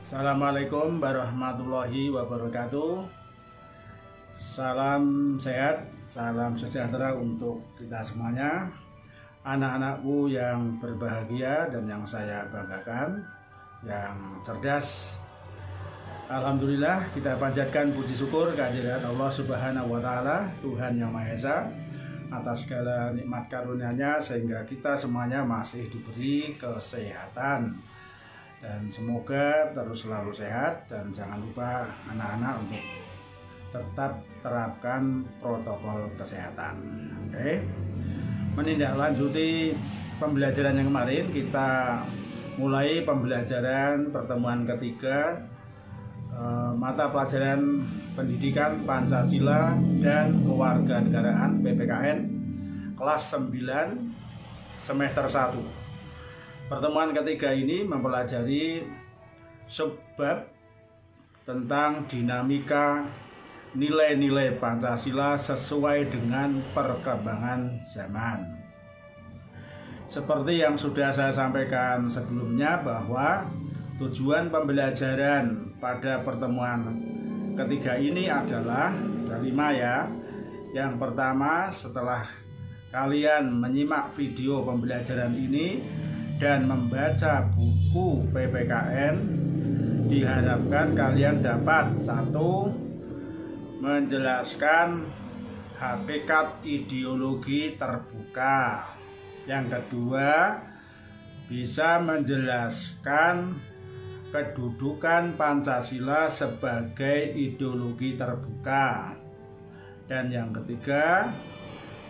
Assalamualaikum warahmatullahi wabarakatuh. Salam sehat, salam sejahtera untuk kita semuanya. Anak-anakku yang berbahagia dan yang saya banggakan, yang cerdas. Alhamdulillah, kita panjatkan puji syukur kehadirat Allah Subhanahu wa Ta'ala, Tuhan Yang Maha Esa, atas segala nikmat karunia-Nya sehingga kita semuanya masih diberi kesehatan. Dan semoga terus selalu sehat, dan jangan lupa anak-anak untuk tetap terapkan protokol kesehatan. Oke. Menindaklanjuti pembelajaran yang kemarin, kita mulai pembelajaran pertemuan ketiga mata pelajaran pendidikan Pancasila dan Kewarganegaraan PPKN kelas 9 semester 1. Pertemuan ketiga ini mempelajari subbab tentang dinamika nilai-nilai Pancasila sesuai dengan perkembangan zaman. Seperti yang sudah saya sampaikan sebelumnya, bahwa tujuan pembelajaran pada pertemuan ketiga ini adalah dari Maya. Yang pertama, setelah kalian menyimak video pembelajaran ini dan membaca buku PPKN, diharapkan kalian dapat: satu, menjelaskan hakikat ideologi terbuka. Yang kedua, bisa menjelaskan kedudukan Pancasila sebagai ideologi terbuka. Dan yang ketiga,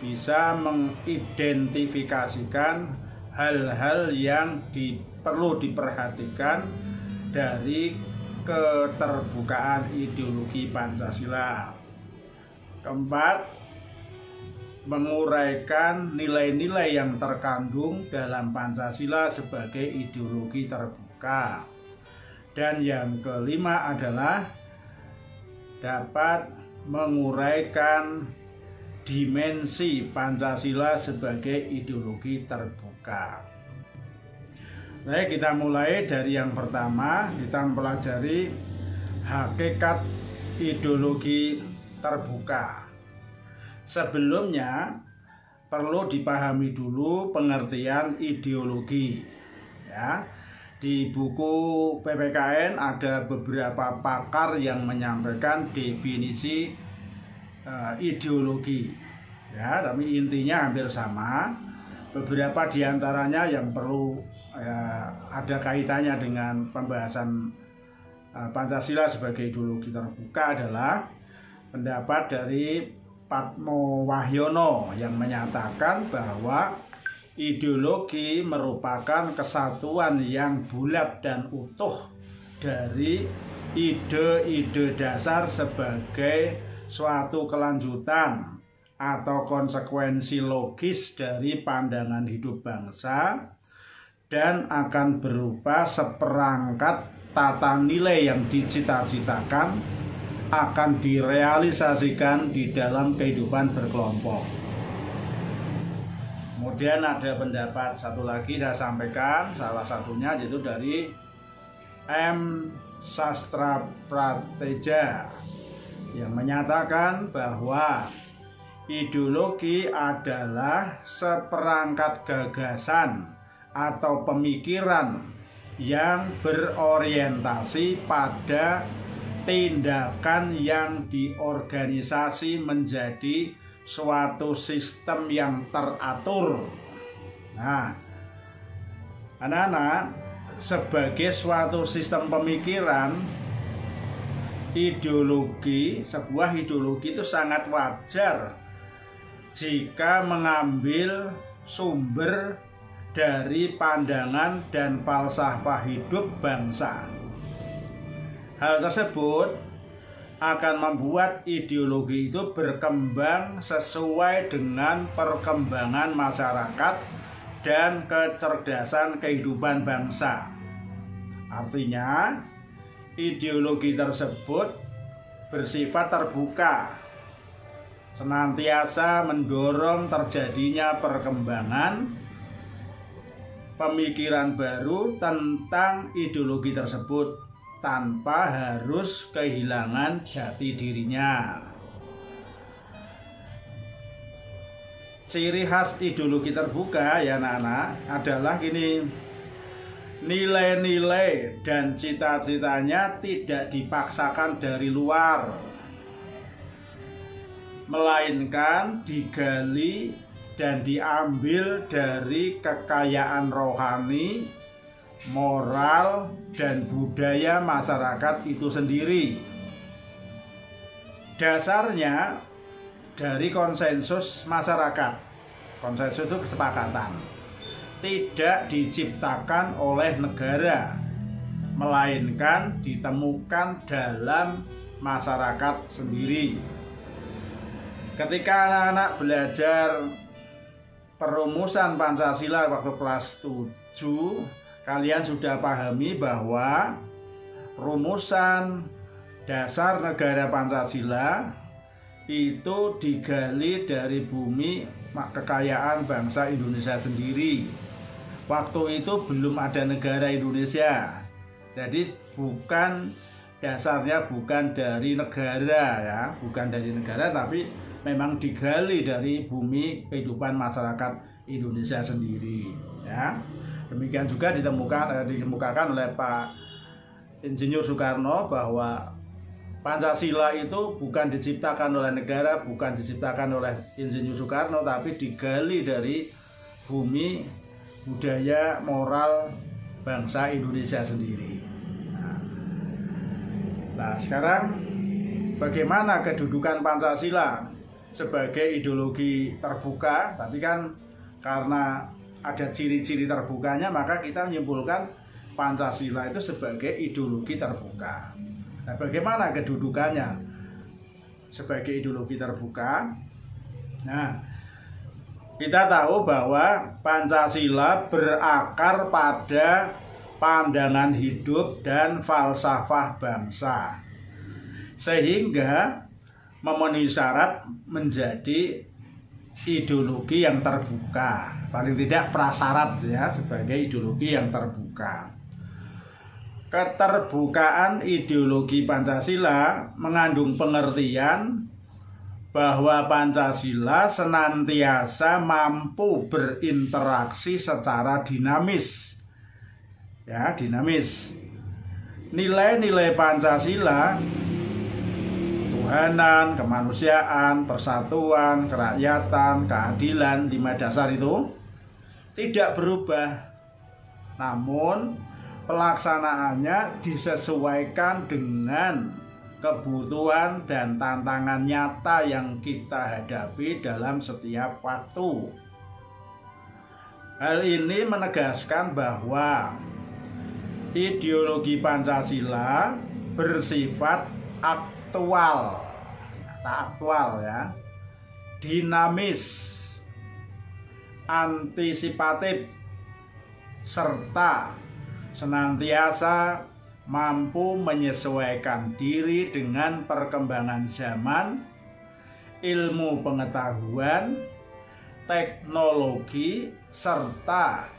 bisa mengidentifikasikan hal-hal yang perlu diperhatikan dari keterbukaan ideologi Pancasila. Keempat, menguraikan nilai-nilai yang terkandung dalam Pancasila sebagai ideologi terbuka. Dan yang kelima adalah dapat menguraikan dimensi Pancasila sebagai ideologi terbuka. Baik, kita mulai dari yang pertama. Kita mempelajari hakikat ideologi terbuka. Sebelumnya perlu dipahami dulu pengertian ideologi. Ya, di buku PPKN ada beberapa pakar yang menyampaikan definisi ideologi. Ya, tapi intinya hampir sama. Beberapa diantaranya yang perlu ada kaitannya dengan pembahasan Pancasila sebagai ideologi terbuka adalah pendapat dari Patmo Wahyono yang menyatakan bahwa ideologi merupakan kesatuan yang bulat dan utuh dari ide-ide dasar sebagai suatu kelanjutan atau konsekuensi logis dari pandangan hidup bangsa, dan akan berupa seperangkat tata nilai yang dicita-citakan akan direalisasikan di dalam kehidupan berkelompok. Kemudian ada pendapat satu lagi saya sampaikan, salah satunya yaitu dari M. Sastra Prateja yang menyatakan bahwa ideologi adalah seperangkat gagasan atau pemikiran yang berorientasi pada tindakan yang diorganisasi menjadi suatu sistem yang teratur. Nah, anak-anak, sebagai suatu sistem pemikiran, sebuah ideologi itu sangat wajar jika mengambil sumber dari pandangan dan falsafah hidup bangsa. Hal tersebut akan membuat ideologi itu berkembang sesuai dengan perkembangan masyarakat dan kecerdasan kehidupan bangsa. Artinya, ideologi tersebut bersifat terbuka, senantiasa mendorong terjadinya perkembangan pemikiran baru tentang ideologi tersebut, tanpa harus kehilangan jati dirinya. Ciri khas ideologi terbuka ya anak-anak adalah gini, nilai-nilai dan cita-citanya tidak dipaksakan dari luar, melainkan digali dan diambil dari kekayaan rohani, moral, dan budaya masyarakat itu sendiri. Dasarnya dari konsensus masyarakat. Konsensus itu kesepakatan. Tidak diciptakan oleh negara, melainkan ditemukan dalam masyarakat sendiri. Ketika anak-anak belajar perumusan Pancasila waktu kelas 7, kalian sudah pahami bahwa rumusan dasar negara Pancasila itu digali dari bumi kekayaan bangsa Indonesia sendiri. Waktu itu belum ada negara Indonesia, jadi dasarnya bukan dari negara ya, bukan dari negara, tapi memang digali dari bumi kehidupan masyarakat Indonesia sendiri ya. Demikian juga dikemukakan oleh Pak Insinyur Soekarno bahwa Pancasila itu bukan diciptakan oleh negara, bukan diciptakan oleh Insinyur Soekarno, tapi digali dari bumi budaya moral bangsa Indonesia sendiri. Nah, sekarang bagaimana kedudukan Pancasila sebagai ideologi terbuka? Tadi kan karena ada ciri-ciri terbukanya, maka kita menyimpulkan Pancasila itu sebagai ideologi terbuka. Nah, bagaimana kedudukannya sebagai ideologi terbuka? Nah, kita tahu bahwa Pancasila berakar pada pandangan hidup dan falsafah bangsa, sehingga memenuhi syarat menjadi ideologi yang terbuka, paling tidak prasyarat ya sebagai ideologi yang terbuka. Keterbukaan ideologi Pancasila mengandung pengertian bahwa Pancasila senantiasa mampu berinteraksi secara dinamis. Ya, dinamis. Nilai-nilai Pancasila, ketuhanan, kemanusiaan, persatuan, kerakyatan, keadilan, 5 dasar itu tidak berubah. Namun pelaksanaannya disesuaikan dengan kebutuhan dan tantangan nyata yang kita hadapi dalam setiap waktu. Hal ini menegaskan bahwa ideologi Pancasila bersifat aktual ya, dinamis, antisipatif, serta senantiasa mampu menyesuaikan diri dengan perkembangan zaman, ilmu pengetahuan, teknologi, serta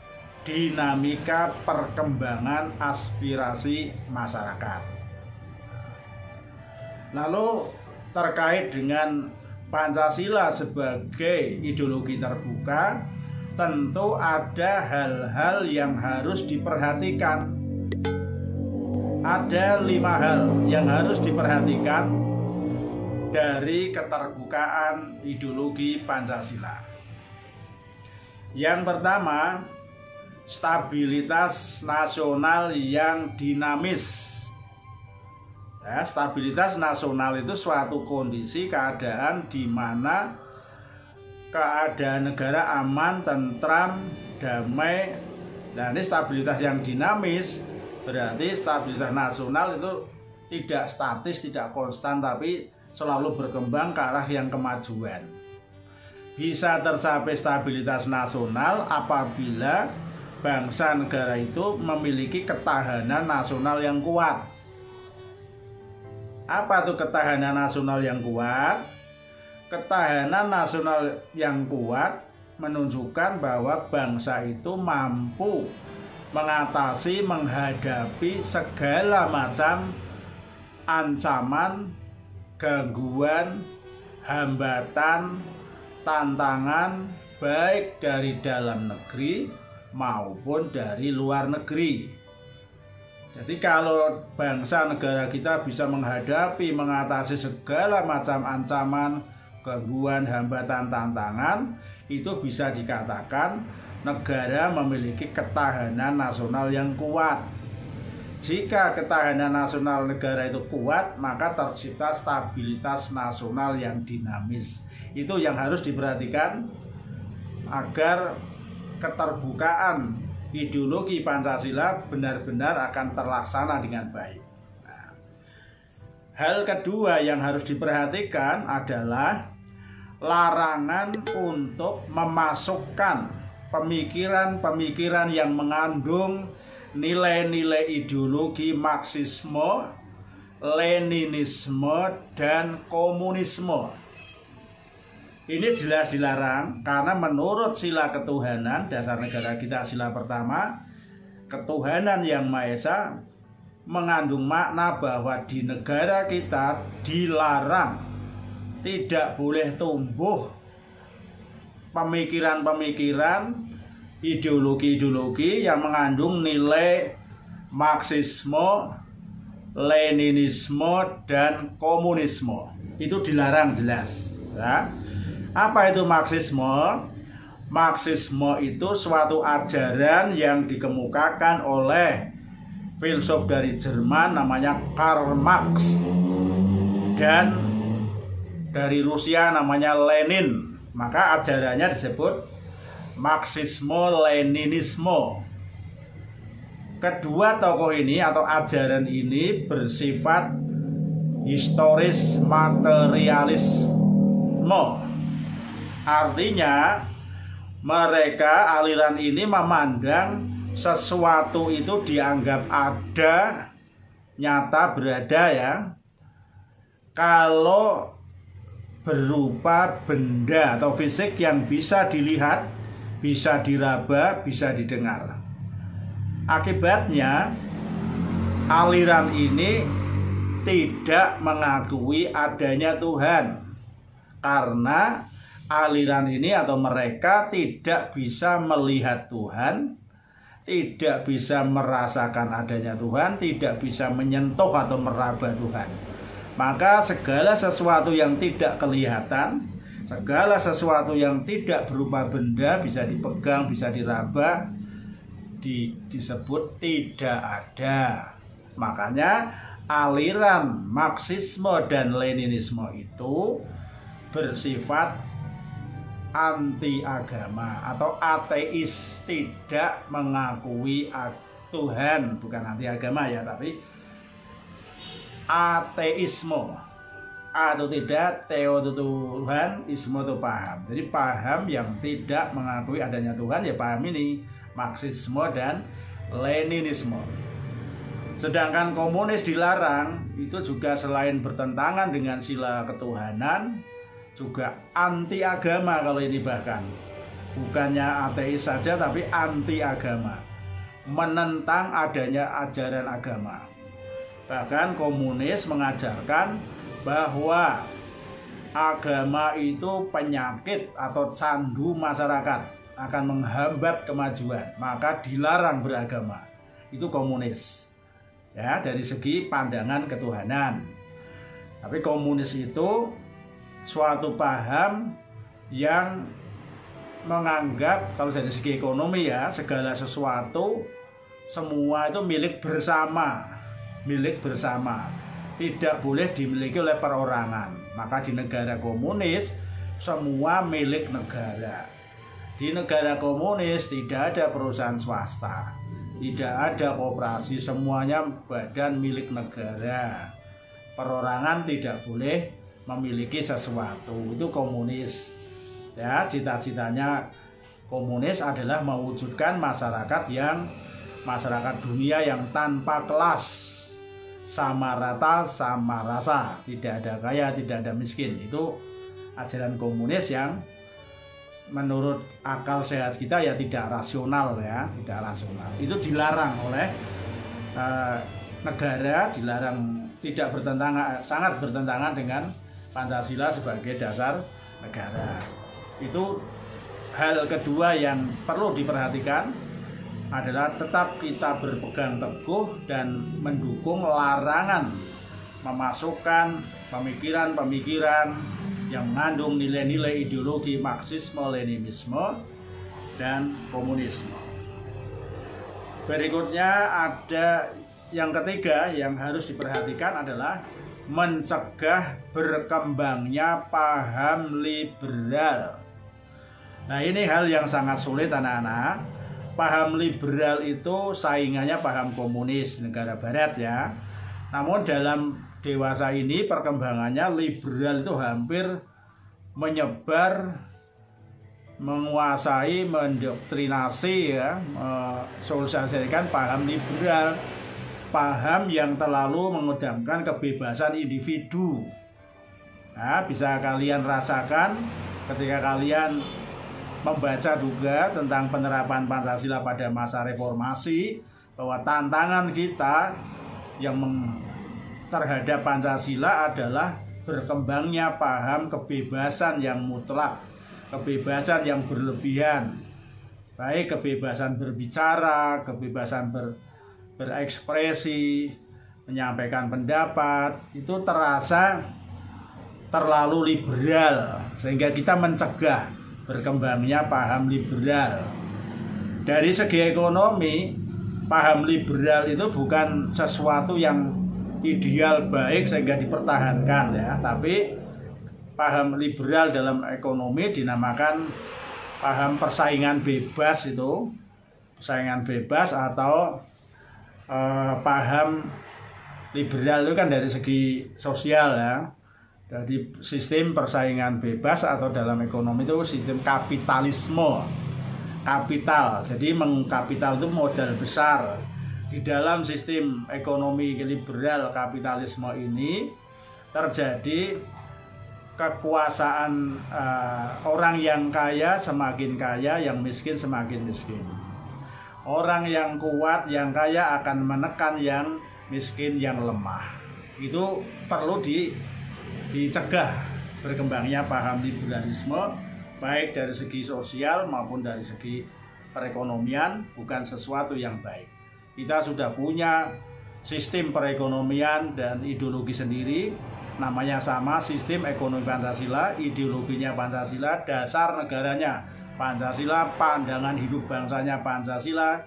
dinamika perkembangan aspirasi masyarakat. Lalu terkait dengan Pancasila sebagai ideologi terbuka, tentu ada hal-hal yang harus diperhatikan. Ada 5 hal yang harus diperhatikan dari keterbukaan ideologi Pancasila. Yang pertama, stabilitas nasional yang dinamis. Ya, stabilitas nasional itu suatu kondisi keadaan di mana keadaan negara aman, tentram, damai. Nah, ini stabilitas yang dinamis, berarti stabilitas nasional itu tidak statis, tidak konstan, tapi selalu berkembang ke arah yang kemajuan. Bisa tercapai stabilitas nasional apabila bangsa negara itu memiliki ketahanan nasional yang kuat. Apa itu ketahanan nasional yang kuat? Ketahanan nasional yang kuat menunjukkan bahwa bangsa itu mampu mengatasi, menghadapi segala macam ancaman, gangguan, hambatan, tantangan, baik dari dalam negeri maupun dari luar negeri. Jadi kalau bangsa negara kita bisa menghadapi, mengatasi segala macam ancaman, gangguan, hambatan, tantangan, itu bisa dikatakan negara memiliki ketahanan nasional yang kuat. Jika ketahanan nasional negara itu kuat, maka tercipta stabilitas nasional yang dinamis. Itu yang harus diperhatikan agar keterbukaan ideologi Pancasila benar-benar akan terlaksana dengan baik. Nah, hal kedua yang harus diperhatikan adalah larangan untuk memasukkan pemikiran-pemikiran yang mengandung nilai-nilai ideologi Marxisme, Leninisme, dan komunisme. Ini jelas dilarang karena menurut sila ketuhanan, dasar negara kita sila pertama, ketuhanan yang Maha Esa mengandung makna bahwa di negara kita dilarang, tidak boleh tumbuh pemikiran-pemikiran, ideologi-ideologi yang mengandung nilai Marxisme, Leninisme, dan komunisme. Itu dilarang jelas ya. Apa itu Marxisme? Marxisme itu suatu ajaran yang dikemukakan oleh filsuf dari Jerman namanya Karl Marx, dan dari Rusia namanya Lenin. Maka ajarannya disebut Marxisme-Leninisme. Kedua tokoh ini atau ajaran ini bersifat historis materialisme. Artinya mereka, aliran ini memandang sesuatu itu dianggap ada, nyata, berada ya, kalau berupa benda atau fisik yang bisa dilihat, bisa diraba, bisa didengar. Akibatnya aliran ini tidak mengakui adanya Tuhan, karena aliran ini atau mereka tidak bisa melihat Tuhan, tidak bisa merasakan adanya Tuhan, tidak bisa menyentuh atau meraba Tuhan. Maka segala sesuatu yang tidak kelihatan, segala sesuatu yang tidak berupa benda, bisa dipegang, bisa diraba, disebut tidak ada. Makanya aliran Marxisme dan Leninisme itu bersifat anti agama atau ateis, tidak mengakui Tuhan, bukan anti agama ya, tapi ateisme. Atau tidak, teo itu Tuhan, isme itu paham. Jadi paham yang tidak mengakui adanya Tuhan, ya paham ini Marxisme dan Leninisme. Sedangkan komunis dilarang, itu juga selain bertentangan dengan sila ketuhanan, juga anti agama. Kalau ini bahkan bukannya ateis saja, tapi anti agama, menentang adanya ajaran agama. Bahkan komunis mengajarkan bahwa agama itu penyakit atau candu masyarakat, akan menghambat kemajuan, maka dilarang beragama. Itu komunis ya, dari segi pandangan ketuhanan. Tapi komunis itu suatu paham yang menganggap kalau dari segi ekonomi ya, segala sesuatu semua itu milik bersama, tidak boleh dimiliki oleh perorangan. Maka di negara komunis semua milik negara. Di negara komunis tidak ada perusahaan swasta, tidak ada koperasi, semuanya badan milik negara. Perorangan tidak boleh memiliki sesuatu. Itu komunis ya. Cita-citanya komunis adalah mewujudkan masyarakat dunia yang tanpa kelas, sama rata, sama rasa, tidak ada kaya, tidak ada miskin. Itu ajaran komunis yang menurut akal sehat kita ya tidak rasional ya, tidak rasional. Itu dilarang oleh negara, dilarang, tidak bertentangan, sangat bertentangan dengan Pancasila sebagai dasar negara. Itu hal kedua yang perlu diperhatikan adalah tetap kita berpegang teguh dan mendukung larangan memasukkan pemikiran-pemikiran yang mengandung nilai-nilai ideologi Marxisme, Leninisme, dan komunisme. Berikutnya ada yang ketiga yang harus diperhatikan adalah mencegah berkembangnya paham liberal. Nah, ini hal yang sangat sulit anak-anak. Paham liberal itu saingannya paham komunis negara barat ya. Namun dalam dewasa ini perkembangannya liberal itu hampir menyebar, menguasai, mendoktrinasi ya, sosialisasikan paham liberal, paham yang terlalu mengedepankan kebebasan individu. Nah, bisa kalian rasakan ketika kalian membaca juga tentang penerapan Pancasila pada masa reformasi, bahwa tantangan kita yang terhadap Pancasila adalah berkembangnya paham kebebasan yang mutlak, kebebasan yang berlebihan, baik kebebasan berbicara, kebebasan berekspresi, menyampaikan pendapat, itu terasa terlalu liberal sehingga kita mencegah berkembangnya paham liberal. Dari segi ekonomi, paham liberal itu bukan sesuatu yang ideal baik sehingga dipertahankan ya, tapi paham liberal dalam ekonomi dinamakan paham persaingan bebas, itu persaingan bebas atau paham liberal itu kan dari segi sosial ya. Jadi sistem persaingan bebas atau dalam ekonomi itu sistem kapitalisme, kapital. Jadi kapital itu modal besar. Di dalam sistem ekonomi liberal kapitalisme ini terjadi kekuasaan orang yang kaya semakin kaya, yang miskin semakin miskin. Orang yang kuat, yang kaya akan menekan yang miskin, yang lemah. Itu perlu dicegah berkembangnya paham liberalisme, baik dari segi sosial maupun dari segi perekonomian, bukan sesuatu yang baik. Kita sudah punya sistem perekonomian dan ideologi sendiri, namanya sama, sistem ekonomi Pancasila, ideologinya Pancasila, dasar negaranya Pancasila, pandangan hidup bangsanya Pancasila,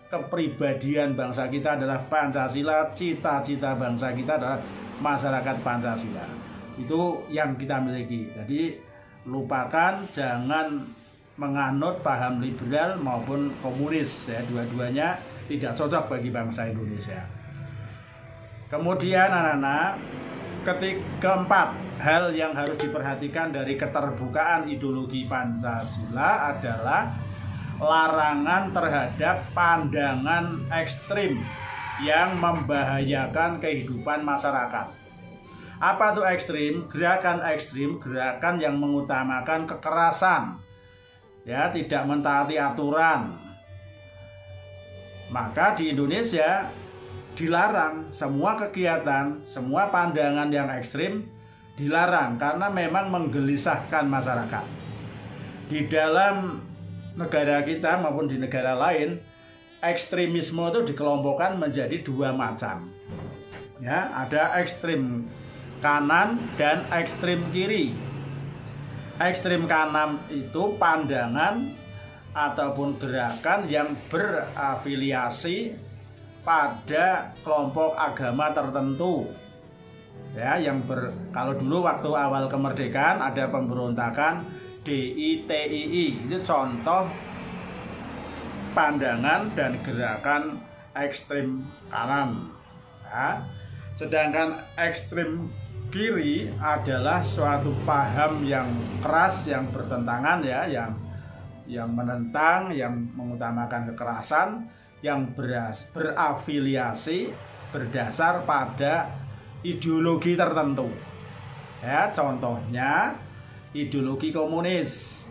kepribadian bangsa kita adalah Pancasila, cita-cita bangsa kita adalah masyarakat Pancasila. Itu yang kita miliki. Jadi lupakan, jangan menganut paham liberal maupun komunis ya, dua-duanya tidak cocok bagi bangsa Indonesia. Kemudian anak-anak, keempat hal yang harus diperhatikan dari keterbukaan ideologi Pancasila adalah larangan terhadap pandangan ekstrim yang membahayakan kehidupan masyarakat. Apa itu ekstrim? Gerakan yang mengutamakan kekerasan, ya, tidak mentaati aturan. Maka di Indonesia dilarang semua kegiatan, semua pandangan yang ekstrim dilarang karena memang menggelisahkan masyarakat. Di dalam negara kita maupun di negara lain, ekstremisme itu dikelompokkan menjadi dua macam. Ya, ada ekstrim kanan dan ekstrim kiri. Ekstrim kanan itu pandangan ataupun gerakan yang berafiliasi pada kelompok agama tertentu. Ya, kalau dulu waktu awal kemerdekaan ada pemberontakan DITII, itu contoh pandangan dan gerakan ekstrim kanan. Ya. Sedangkan ekstrim kiri adalah suatu paham yang keras, yang bertentangan ya, yang menentang, yang mengutamakan kekerasan, yang berafiliasi berdasar pada ideologi tertentu. Ya, contohnya ideologi komunis.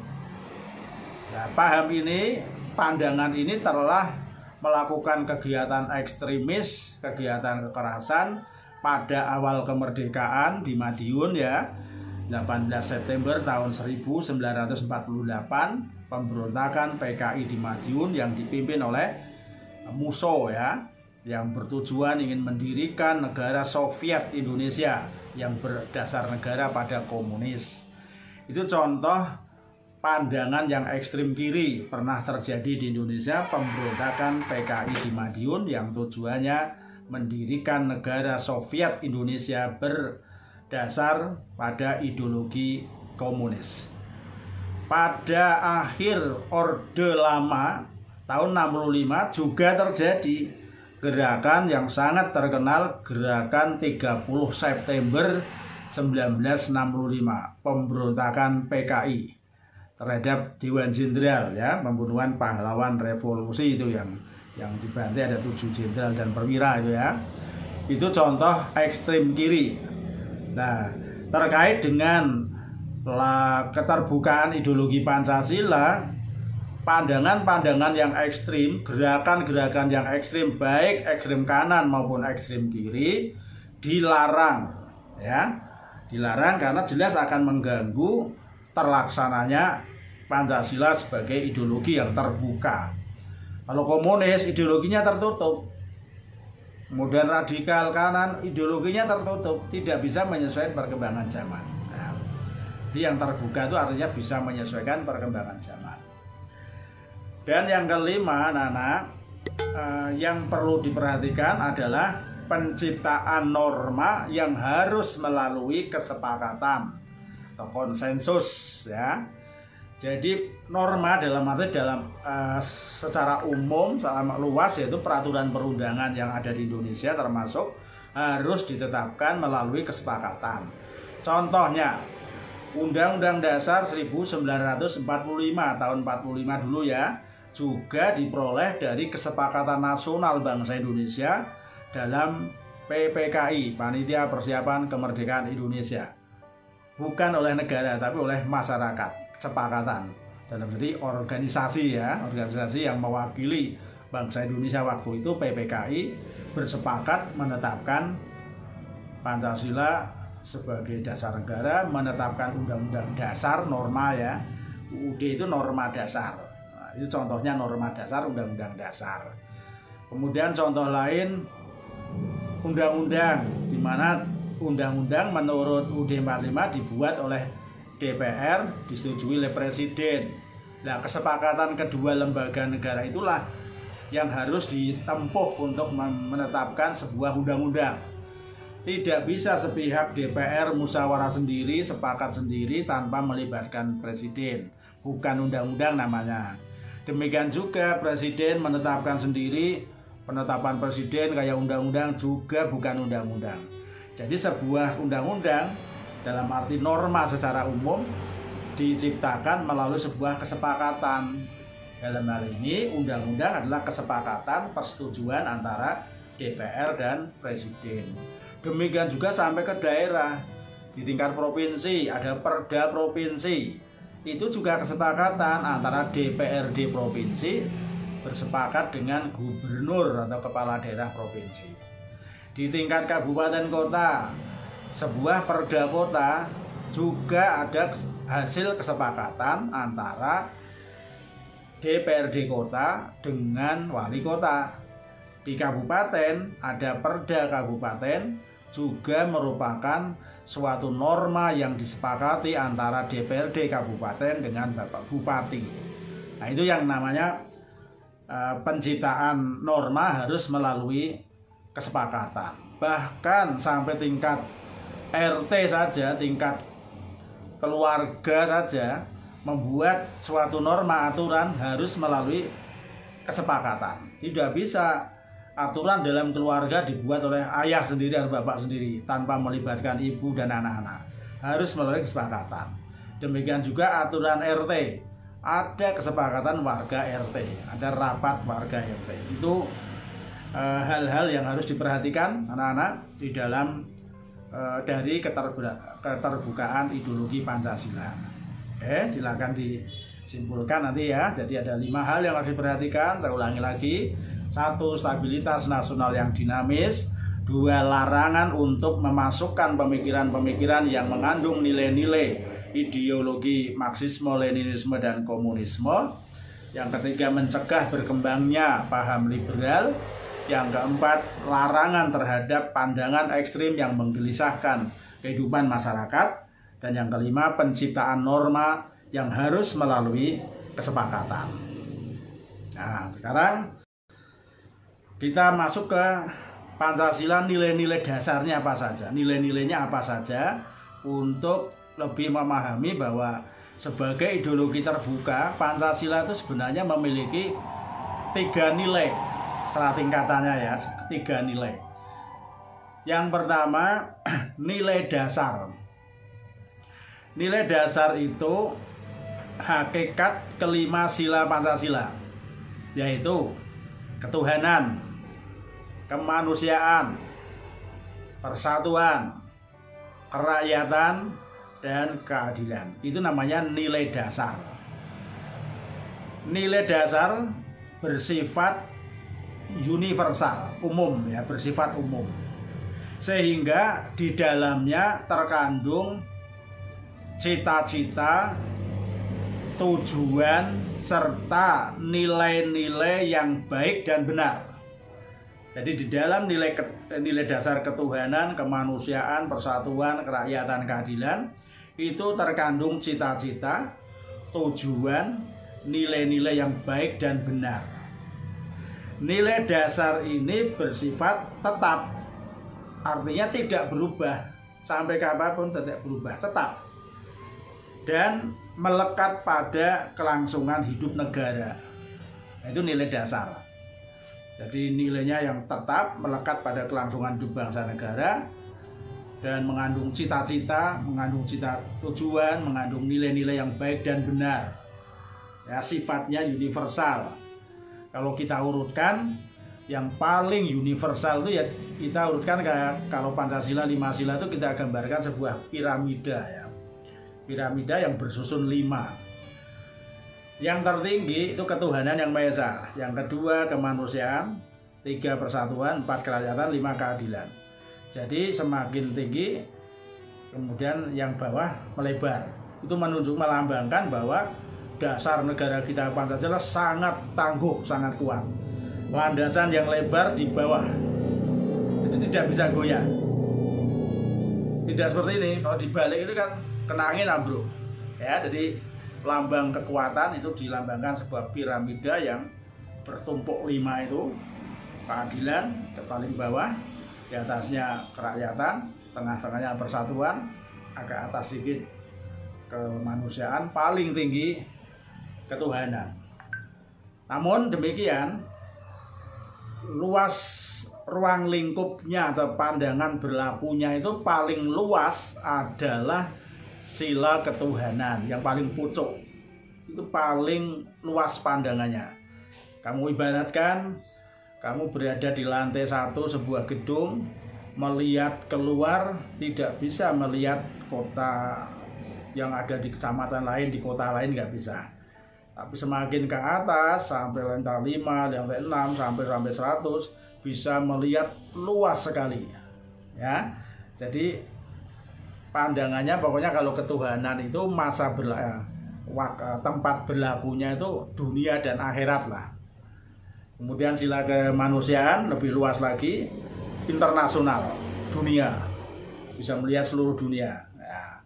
Nah, pandangan ini telah melakukan kegiatan ekstremis, kegiatan kekerasan pada awal kemerdekaan di Madiun ya, 18 September tahun 1948, pemberontakan PKI di Madiun yang dipimpin oleh Musso ya, yang bertujuan ingin mendirikan negara Soviet Indonesia yang berdasar negara pada komunis. Itu contoh pandangan yang ekstrim kiri pernah terjadi di Indonesia, pemberontakan PKI di Madiun yang tujuannya mendirikan negara Soviet Indonesia berdasar pada ideologi komunis. Pada akhir Orde Lama tahun 65 juga terjadi gerakan yang sangat terkenal, gerakan 30 September 1965, pemberontakan PKI terhadap Dewan Jenderal ya, pembunuhan pahlawan revolusi itu yang dibantai ada 7 jenderal dan perwira itu ya. Itu contoh ekstrem kiri. Nah, terkait dengan keterbukaan ideologi Pancasila, pandangan-pandangan yang ekstrim, gerakan-gerakan yang ekstrim, baik ekstrim kanan maupun ekstrim kiri, dilarang ya. Dilarang karena jelas akan mengganggu terlaksananya Pancasila sebagai ideologi yang terbuka. Kalau komunis ideologinya tertutup, kemudian radikal kanan ideologinya tertutup, tidak bisa menyesuaikan perkembangan zaman. Nah, jadi yang terbuka itu artinya bisa menyesuaikan perkembangan zaman. Dan yang kelima, anak-anak, yang perlu diperhatikan adalah penciptaan norma yang harus melalui kesepakatan atau konsensus ya. Jadi norma dalam arti secara umum, secara luas, yaitu peraturan perundangan yang ada di Indonesia termasuk harus ditetapkan melalui kesepakatan. Contohnya Undang-Undang Dasar 1945 tahun 45 dulu ya, juga diperoleh dari kesepakatan nasional bangsa Indonesia dalam PPKI, Panitia Persiapan Kemerdekaan Indonesia. Bukan oleh negara tapi oleh masyarakat, kesepakatan dalam jadi organisasi ya, organisasi yang mewakili bangsa Indonesia waktu itu, PPKI, bersepakat menetapkan Pancasila sebagai dasar negara, menetapkan undang-undang dasar, norma ya. UUD itu norma dasar. Nah, itu contohnya norma dasar, undang-undang dasar. Kemudian contoh lain, undang-undang, di mana undang-undang menurut UUD 45 dibuat oleh DPR, disetujui oleh Presiden. Nah, kesepakatan kedua lembaga negara itulah yang harus ditempuh untuk menetapkan sebuah undang-undang. Tidak bisa sepihak DPR musyawarah sendiri, sepakat sendiri tanpa melibatkan Presiden. Bukan undang-undang namanya. Demikian juga Presiden menetapkan sendiri, penetapan Presiden kayak undang-undang juga bukan undang-undang. Jadi sebuah undang-undang dalam arti norma secara umum diciptakan melalui sebuah kesepakatan. Dalam hal ini undang-undang adalah kesepakatan persetujuan antara DPR dan Presiden. Demikian juga sampai ke daerah. Di tingkat provinsi ada Perda provinsi. Itu juga kesepakatan antara DPRD provinsi bersepakat dengan gubernur atau kepala daerah provinsi. Di tingkat kabupaten kota, sebuah perda kota juga ada hasil kesepakatan antara DPRD kota dengan wali kota. Di kabupaten ada perda kabupaten, juga merupakan suatu norma yang disepakati antara DPRD kabupaten dengan Bapak Bupati. Nah, itu yang namanya penciptaan norma harus melalui kesepakatan. Bahkan sampai tingkat RT saja, tingkat keluarga saja, membuat suatu norma aturan harus melalui kesepakatan. Tidak bisa aturan dalam keluarga dibuat oleh ayah sendiri atau bapak sendiri tanpa melibatkan ibu dan anak-anak. Harus melalui kesepakatan. Demikian juga aturan RT. Ada kesepakatan warga RT, ada rapat warga RT. Itu hal-hal yang harus diperhatikan anak-anak di dalam dari keterbukaan ideologi Pancasila. Silakan simpulkan nanti ya. Jadi ada 5 hal yang harus diperhatikan. Saya ulangi lagi. 1. Stabilitas nasional yang dinamis. 2. Larangan untuk memasukkan pemikiran-pemikiran yang mengandung nilai-nilai ideologi Marxisme, Leninisme, dan komunisme. Yang ketiga, mencegah berkembangnya paham liberal. Yang keempat, larangan terhadap pandangan ekstrim yang menggelisahkan kehidupan masyarakat. Dan yang kelima, penciptaan norma yang harus melalui kesepakatan. Nah, sekarang kita masuk ke Pancasila, nilai-nilai dasarnya apa saja, nilai-nilainya apa saja, untuk lebih memahami bahwa sebagai ideologi terbuka, Pancasila itu sebenarnya memiliki 3 nilai, secara tingkatannya ya, 3 nilai. Yang pertama, nilai dasar. Nilai dasar itu hakikat kelima sila Pancasila, yaitu ketuhanan, kemanusiaan, persatuan, kerakyatan, dan keadilan. Itu namanya nilai dasar. Nilai dasar bersifat universal, umum ya, bersifat umum. Sehingga di dalamnya terkandung cita-cita, tujuan, serta nilai-nilai yang baik dan benar. Jadi di dalam nilai dasar ketuhanan, kemanusiaan, persatuan, kerakyatan, keadilan, itu terkandung cita-cita, tujuan, nilai-nilai yang baik dan benar. Nilai dasar ini bersifat tetap, artinya tidak berubah, sampai kapanpun tidak berubah, tetap, dan melekat pada kelangsungan hidup negara. Itu nilai dasar. Jadi nilainya yang tetap, melekat pada kelangsungan hidup bangsa negara, dan mengandung cita-cita, mengandung tujuan, mengandung nilai-nilai yang baik dan benar. Ya, sifatnya universal. Kalau kita urutkan, yang paling universal itu ya kita urutkan kayak kalau Pancasila 5 sila itu kita gambarkan sebuah piramida ya. Piramida yang bersusun 5. Yang tertinggi itu ketuhanan yang Maha Esa. Yang kedua kemanusiaan, 3 persatuan, 4 kerakyatan, 5 keadilan. Jadi semakin tinggi, kemudian yang bawah melebar. Itu melambangkan bahwa dasar negara kita Pancasila sangat tangguh, sangat kuat. Landasan yang lebar di bawah, jadi tidak bisa goyah. Tidak seperti ini. Kalau dibalik itu kan kena angin ambruk. Ya, jadi lambang kekuatan itu dilambangkan sebuah piramida yang bertumpuk 5 itu. Keadilan ke paling bawah, di atasnya kerakyatan, tengah-tengahnya persatuan, agak atas sedikit kemanusiaan, paling tinggi ketuhanan. Namun demikian, luas ruang lingkupnya atau pandangan berlakunya itu paling luas adalah sila ketuhanan yang paling pucuk. Itu paling luas pandangannya. Kamu ibaratkan kamu berada di lantai 1 sebuah gedung, melihat keluar tidak bisa melihat kota yang ada di kecamatan lain, di kota lain nggak bisa. Tapi semakin ke atas sampai lantai 5, lantai 6 sampai 100 bisa melihat luas sekali. Ya. Jadi pandangannya pokoknya kalau ketuhanan itu tempat berlakunya itu dunia dan akhirat lah. Kemudian sila kemanusiaan lebih luas lagi, internasional, dunia, bisa melihat seluruh dunia. Ya.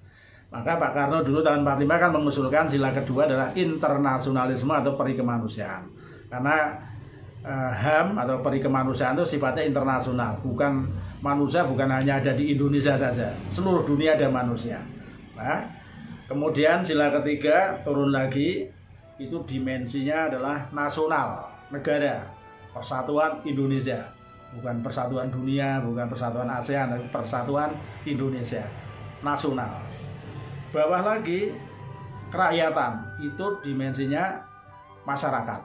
Maka Pak Karno dulu tahun 45 kan mengusulkan sila kedua adalah internasionalisme atau peri kemanusiaan. Karena HAM atau peri kemanusiaan itu sifatnya internasional, bukan manusia bukan hanya ada di Indonesia saja, seluruh dunia ada manusia. Nah, kemudian sila ketiga turun lagi, itu dimensinya adalah nasional, negara, persatuan Indonesia, bukan persatuan dunia, bukan persatuan ASEAN, tapi persatuan Indonesia, nasional. Bawah lagi kerakyatan, itu dimensinya masyarakat,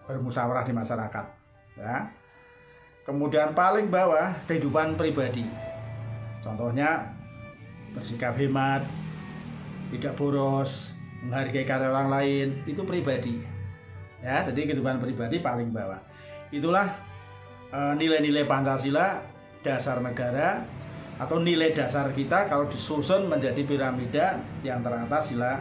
bermusyawarah di masyarakat. Ya. Kemudian paling bawah kehidupan pribadi, contohnya bersikap hemat, tidak boros, menghargai karya orang lain, itu pribadi. Ya, jadi kehidupan pribadi paling bawah. Itulah nilai-nilai Pancasila, dasar negara atau nilai dasar kita kalau disusun menjadi piramida yang teratas sila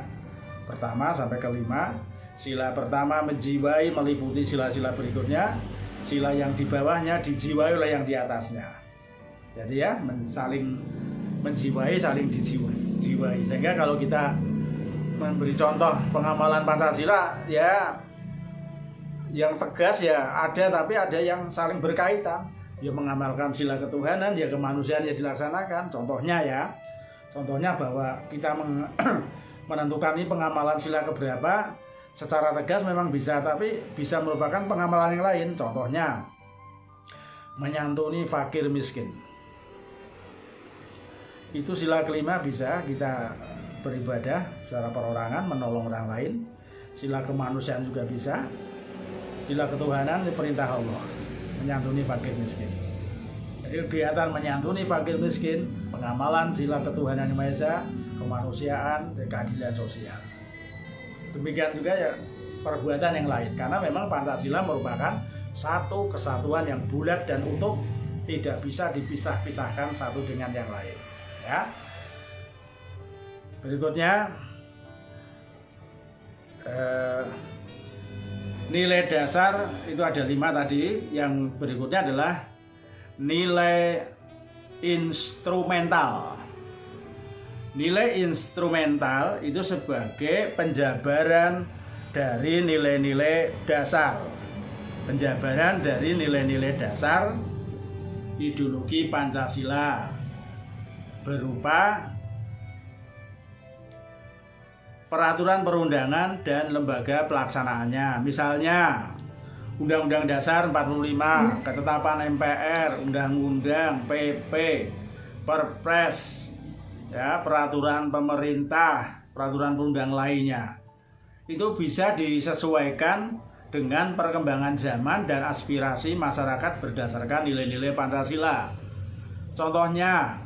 pertama sampai kelima. Sila pertama menjiwai meliputi sila-sila berikutnya. Sila yang di bawahnya dijiwai oleh yang di atasnya. Jadi ya saling menjiwai, saling dijiwai. Sehingga kalau kita memberi contoh pengamalan Pancasila ya yang tegas ya ada, tapi ada yang saling berkaitan. Ya mengamalkan sila ketuhanan, ya kemanusiaan ya dilaksanakan. Contohnya bahwa kita menentukan ini pengamalan sila keberapa secara tegas memang bisa, tapi bisa merupakan pengamalan yang lain. Contohnya menyantuni fakir miskin. Itu sila kelima bisa kita beribadah secara perorangan, menolong orang lain. Sila kemanusiaan juga bisa. Sila ketuhanan perintah Allah, menyantuni fakir miskin. Jadi kegiatan menyantuni fakir miskin, pengamalan sila ketuhanan yang Maha Esa, kemanusiaan, dan keadilan sosial. Demikian juga ya perbuatan yang lain, karena memang Pancasila merupakan satu kesatuan yang bulat dan utuh, tidak bisa dipisah-pisahkan satu dengan yang lain. Ya. Berikutnya nilai dasar itu ada 5 tadi. Yang berikutnya adalah nilai instrumental. Nilai instrumental itu sebagai penjabaran dari nilai-nilai dasar. Penjabaran dari nilai-nilai dasar ideologi Pancasila berupa peraturan perundangan dan lembaga pelaksanaannya. Misalnya Undang-Undang Dasar 45, ketetapan MPR, Undang-Undang, PP, Perpres, ya, peraturan pemerintah, peraturan perundang lainnya. Itu bisa disesuaikan dengan perkembangan zaman dan aspirasi masyarakat berdasarkan nilai-nilai Pancasila. Contohnya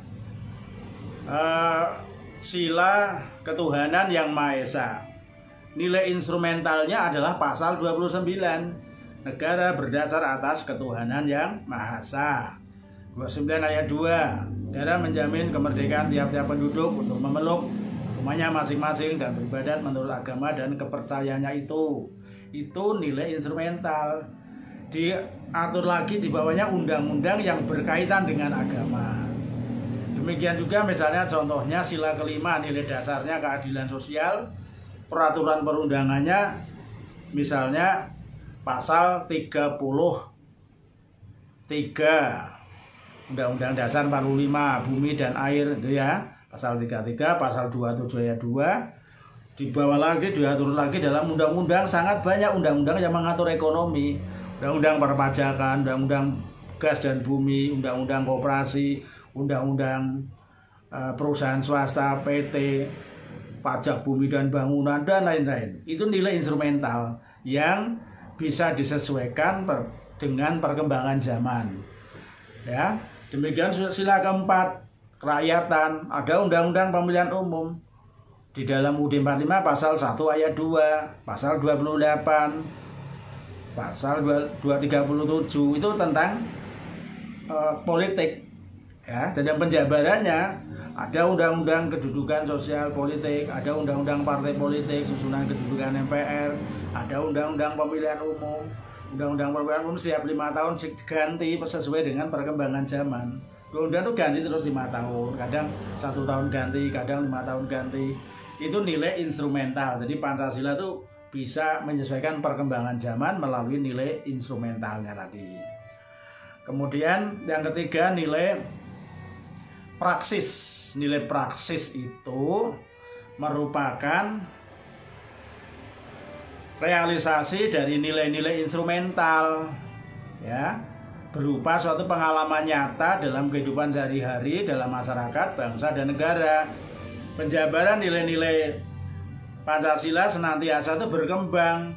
sila ketuhanan yang Maha Esa. Nilai instrumentalnya adalah pasal 29. Negara berdasar atas ketuhanan yang Maha Esa. 29 ayat 2. Negara menjamin kemerdekaan tiap-tiap penduduk untuk memeluk agamanya masing-masing dan beribadat menurut agama dan kepercayaannya itu. Itu nilai instrumental. Diatur lagi di bawahnya undang-undang yang berkaitan dengan agama. Demikian juga misalnya contohnya sila kelima, nilai dasarnya keadilan sosial, peraturan perundangannya misalnya pasal 33 Undang-Undang Dasar 45 bumi dan air ya, pasal 33, pasal 27 ayat 2. Dibawa lagi, diatur lagi dalam undang-undang, sangat banyak undang-undang yang mengatur ekonomi. Undang-undang perpajakan, undang-undang gas dan bumi, undang-undang koperasi, undang-undang perusahaan swasta, PT, pajak bumi dan bangunan, dan lain-lain. Itu nilai instrumental yang bisa disesuaikan dengan perkembangan zaman. Ya, demikian sila keempat, kerakyatan, ada undang-undang pemilihan umum. Di dalam UUD 45 pasal 1 ayat 2, pasal 28, pasal 237 itu tentang politik. Ya, dan yang penjabarannya ada undang-undang kedudukan sosial politik, ada undang-undang partai politik, susunan kedudukan MPR, ada undang-undang pemilihan umum. Undang-undang pemilihan umum setiap 5 tahun ganti sesuai dengan perkembangan zaman. Undang-undang itu ganti terus 5 tahun, kadang 1 tahun ganti, kadang 5 tahun ganti. Itu nilai instrumental. Jadi Pancasila itu bisa menyesuaikan perkembangan zaman melalui nilai instrumentalnya tadi. Kemudian yang ketiga nilai praksis. Nilai praksis itu merupakan realisasi dari nilai-nilai instrumental, ya, berupa suatu pengalaman nyata dalam kehidupan sehari-hari dalam masyarakat, bangsa dan negara. Penjabaran nilai-nilai Pancasila senantiasa itu berkembang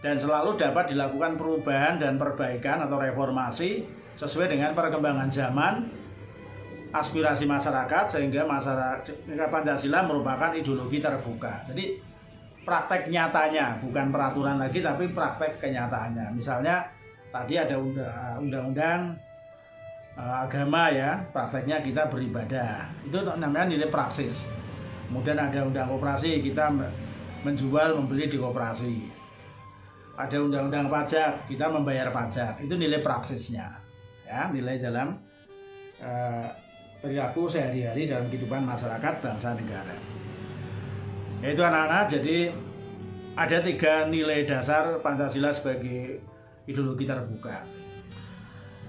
dan selalu dapat dilakukan perubahan dan perbaikan atau reformasi sesuai dengan perkembangan zaman, aspirasi masyarakat, sehingga Pancasila merupakan ideologi terbuka. Jadi praktek nyatanya, bukan peraturan lagi tapi praktek kenyataannya. Misalnya tadi ada undang-undang agama ya, prakteknya kita beribadah, itu namanya nilai praksis. Kemudian ada undang koperasi, kita menjual membeli di koperasi. Ada undang-undang pajak, kita membayar pajak, itu nilai praksisnya ya, nilai dalam perilaku sehari-hari dalam kehidupan masyarakat bangsa negara. Yaitu anak-anak, jadi ada 3 nilai dasar Pancasila sebagai ideologi terbuka.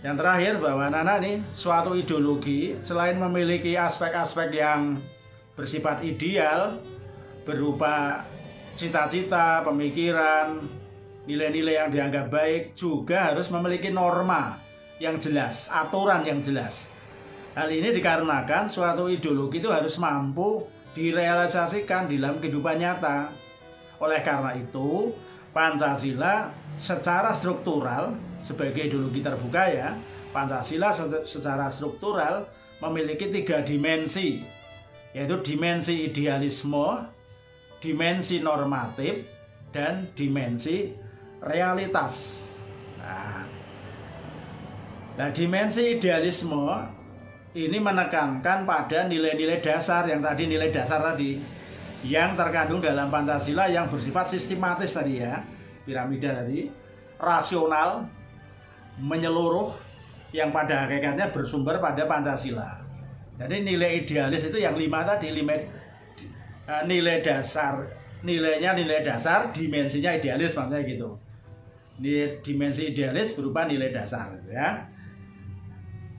Yang terakhir bahwa anak-anak ini suatu ideologi selain memiliki aspek-aspek yang bersifat ideal berupa cita-cita, pemikiran, nilai-nilai yang dianggap baik, juga harus memiliki norma yang jelas, aturan yang jelas. Hal ini dikarenakan suatu ideologi itu harus mampu direalisasikan dalam kehidupan nyata. Oleh karena itu, Pancasila secara struktural sebagai ideologi terbuka ya, Pancasila secara struktural memiliki 3 dimensi, yaitu dimensi idealisme, dimensi normatif, dan dimensi realitas. Nah, dimensi idealisme ini menekankan pada nilai-nilai dasar yang tadi, nilai dasar tadi yang terkandung dalam Pancasila yang bersifat sistematis tadi ya, piramida tadi, rasional, menyeluruh, yang pada hakikatnya bersumber pada Pancasila. Jadi nilai idealis itu yang 5 tadi, nilai dasar, nilainya nilai dasar, dimensinya idealis maksudnya gitu. Dimensi idealis berupa nilai dasar ya.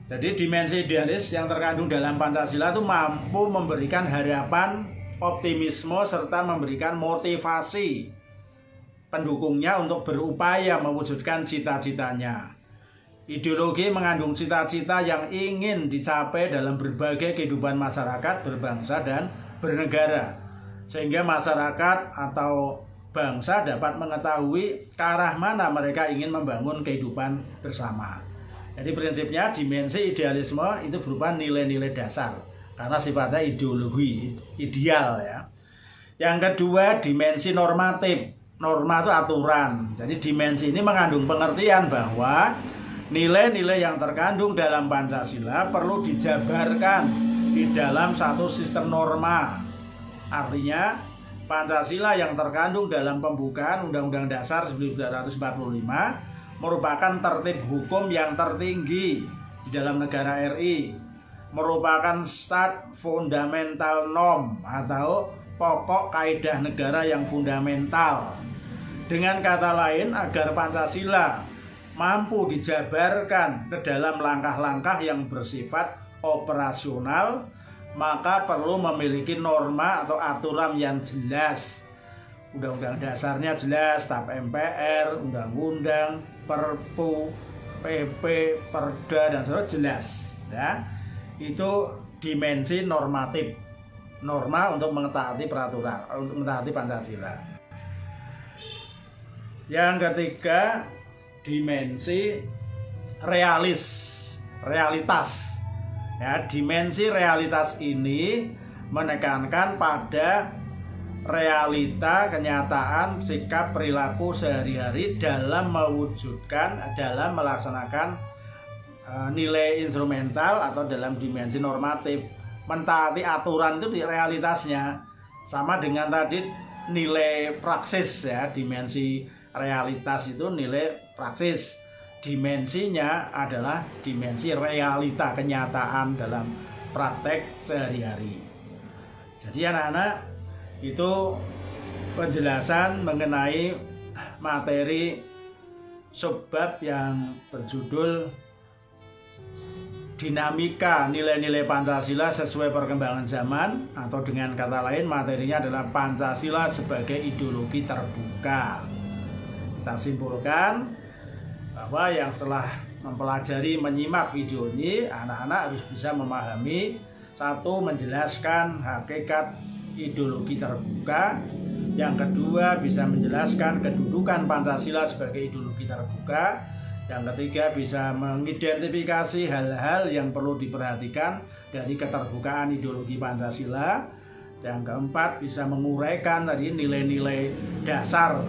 Jadi dimensi idealis yang terkandung dalam Pancasila itu mampu memberikan harapan, optimisme, serta memberikan motivasi pendukungnya untuk berupaya mewujudkan cita-citanya. Ideologi mengandung cita-cita yang ingin dicapai dalam berbagai kehidupan masyarakat, berbangsa, dan bernegara, sehingga masyarakat atau bangsa dapat mengetahui ke arah mana mereka ingin membangun kehidupan bersama. Jadi prinsipnya dimensi idealisme itu berupa nilai-nilai dasar karena sifatnya ideologi, ideal ya. Yang kedua, dimensi normatif. Norma itu aturan. Jadi dimensi ini mengandung pengertian bahwa nilai-nilai yang terkandung dalam Pancasila perlu dijabarkan di dalam satu sistem norma. Artinya Pancasila yang terkandung dalam pembukaan Undang-Undang Dasar 1945 merupakan tertib hukum yang tertinggi di dalam negara RI, merupakan stat fundamental norm atau pokok kaidah negara yang fundamental. Dengan kata lain, agar Pancasila mampu dijabarkan ke dalam langkah-langkah yang bersifat operasional, maka perlu memiliki norma atau aturan yang jelas. Undang-undang dasarnya jelas, TAP MPR, undang-undang, Perpu, PP, Perda, dan sebagainya jelas ya. Itu dimensi normatif, norma untuk mengetaati peraturan, untuk mengetaati Pancasila. Yang ketiga, dimensi realitas ya. Dimensi realitas ini menekankan pada realita, kenyataan, sikap, perilaku sehari-hari dalam mewujudkan, dalam melaksanakan nilai instrumental atau dalam dimensi normatif. Mentaati aturan itu di realitasnya sama dengan tadi nilai praksis ya. Dimensi realitas itu nilai praksis, dimensinya adalah dimensi realita, kenyataan dalam praktek sehari-hari. Jadi anak-anak, itu penjelasan mengenai materi subbab yang berjudul dinamika nilai-nilai Pancasila sesuai perkembangan zaman, atau dengan kata lain materinya adalah Pancasila sebagai ideologi terbuka. Kita simpulkan bahwa yang setelah mempelajari, menyimak video ini, anak-anak harus bisa memahami, satu, menjelaskan hakikat ideologi terbuka. Yang kedua, bisa menjelaskan kedudukan Pancasila sebagai ideologi terbuka. Yang ketiga, bisa mengidentifikasi hal-hal yang perlu diperhatikan dari keterbukaan ideologi Pancasila. Yang keempat, bisa menguraikan tadi nilai-nilai dasar,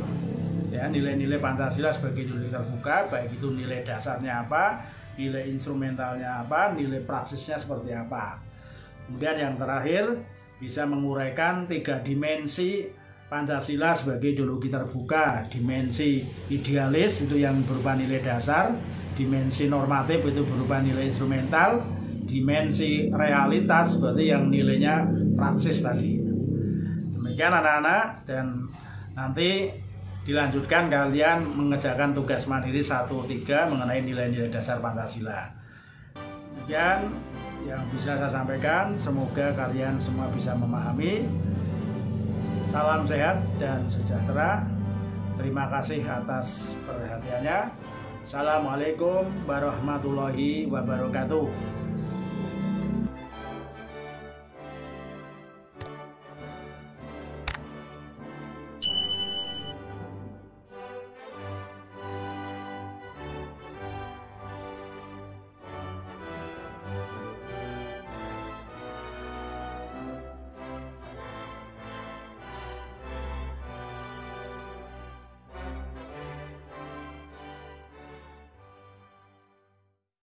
ya, nilai-nilai Pancasila sebagai ideologi terbuka, baik itu nilai dasarnya apa, nilai instrumentalnya apa, nilai praksisnya seperti apa. Kemudian yang terakhir, bisa menguraikan 3 dimensi Pancasila sebagai ideologi terbuka. Dimensi idealis itu yang berupa nilai dasar, dimensi normatif itu berupa nilai instrumental, dimensi realitas berarti yang nilainya praksis tadi. Demikian anak-anak, dan nanti dilanjutkan kalian mengerjakan tugas mandiri 1-3 mengenai nilai-nilai dasar Pancasila. Demikian yang bisa saya sampaikan, semoga kalian semua bisa memahami. Salam sehat dan sejahtera. Terima kasih atas perhatiannya. Assalamualaikum warahmatullahi wabarakatuh.